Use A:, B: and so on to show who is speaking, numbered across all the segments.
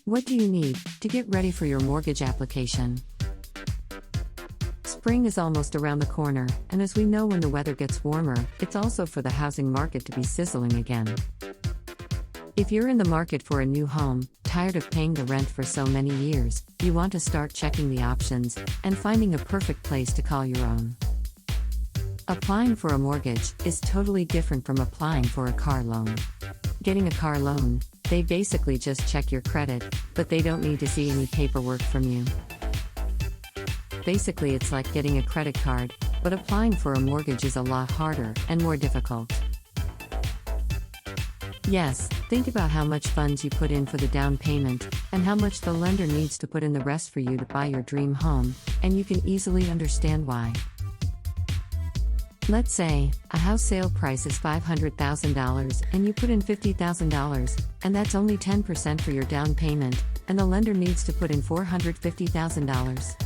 A: What do you need to get ready for your mortgage application? Spring is almost around the corner, and as we know, when the weather gets warmer, it's also for the housing market to be sizzling again. If you're in the market for a new home, tired of paying the rent for so many years, you want to start checking the options and finding a perfect place to call your own. Applying for a mortgage is totally different from applying for a car loan. Getting a car loan, they basically just check your credit, but they don't need to see any paperwork from you. Basically, it's like getting a credit card, but applying for a mortgage is a lot harder and more difficult. Yes, think about how much funds you put in for the down payment, and how much the lender needs to put in the rest for you to buy your dream home, and you can easily understand why. Let's say a house sale price is $500,000 and you put in $50,000, and that's only 10% for your down payment, and the lender needs to put in $450,000.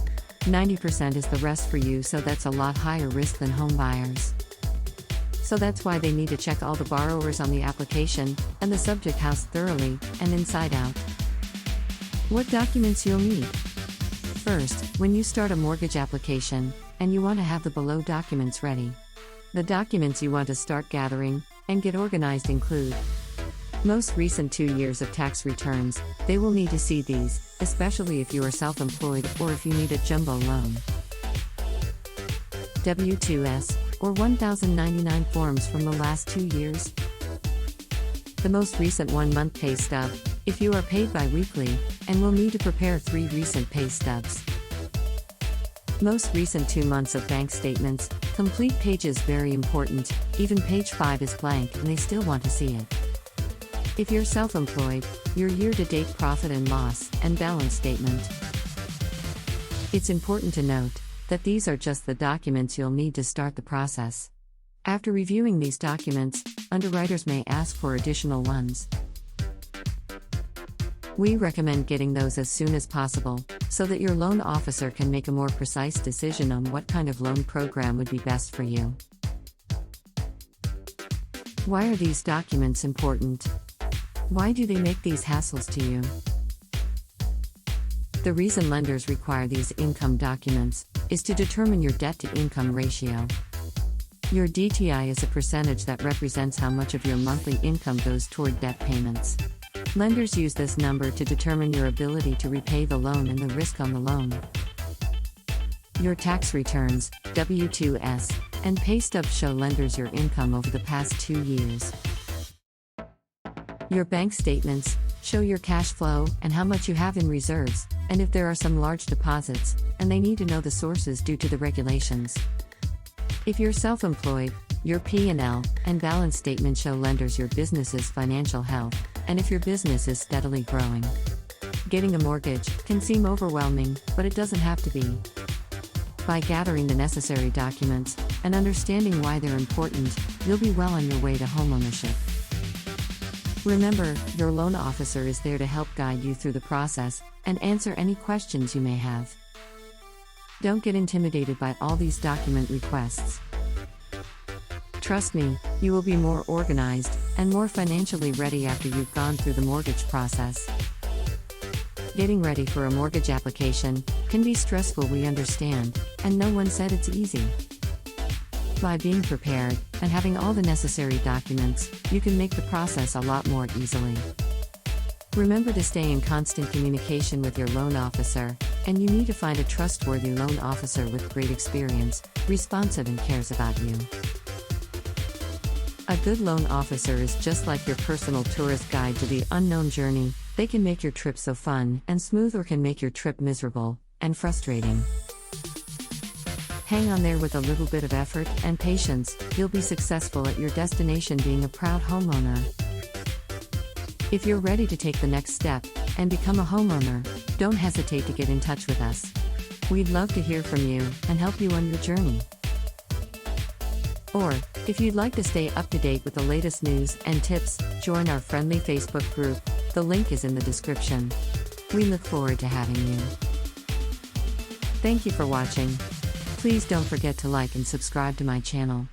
A: 90% is the rest for you, so that's a lot higher risk than home buyers. So that's why they need to check all the borrowers on the application and the subject house thoroughly and inside out. What documents you'll need? First, when you start a mortgage application, and you want to have the below documents ready. The documents you want to start gathering and get organized include most recent 2 years of tax returns. They will need to see these, especially if you are self-employed or if you need a jumbo loan. W-2s, or 1099 forms from the last 2 years. The most recent 1-month pay stub, if you are paid bi-weekly, and will need to prepare 3 recent pay stubs. Most recent 2 months of bank statements. Complete pages very important, even page 5 is blank and they still want to see it. If you're self-employed, your year-to-date profit and loss and balance statement. It's important to note that these are just the documents you'll need to start the process. After reviewing these documents, underwriters may ask for additional ones. We recommend getting those as soon as possible, so that your loan officer can make a more precise decision on what kind of loan program would be best for you. Why are these documents important? Why do they make these hassles to you? The reason lenders require these income documents is to determine your debt-to-income ratio. Your DTI is a percentage that represents how much of your monthly income goes toward debt payments. Lenders use this number to determine your ability to repay the loan and the risk on the loan. Your tax returns, W-2s, and pay stubs show lenders your income over the past 2 years. Your bank statements show your cash flow and how much you have in reserves, and if there are some large deposits, and they need to know the sources due to the regulations. If you're self-employed, your P&L and balance statement show lenders your business's financial health, and if your business is steadily growing. Getting a mortgage can seem overwhelming, but it doesn't have to be. By gathering the necessary documents and understanding why they're important, you'll be well on your way to homeownership. Remember, your loan officer is there to help guide you through the process and answer any questions you may have. Don't get intimidated by all these document requests. Trust me, you will be more organized and more financially ready after you've gone through the mortgage process. Getting ready for a mortgage application can be stressful, we understand, and no one said it's easy. By being prepared and having all the necessary documents, you can make the process a lot more easily. Remember to stay in constant communication with your loan officer, and you need to find a trustworthy loan officer with great experience, responsive, and cares about you. A good loan officer is just like your personal tourist guide to the unknown journey. They can make your trip so fun and smooth, or can make your trip miserable and frustrating. Hang on there with a little bit of effort and patience, you'll be successful at your destination, being a proud homeowner. If you're ready to take the next step and become a homeowner, don't hesitate to get in touch with us. We'd love to hear from you and help you on your journey. Or, if you'd like to stay up to date with the latest news and tips, join our friendly Facebook group. The link is in the description. We look forward to having you. Thank you for watching. Please don't forget to like and subscribe to my channel.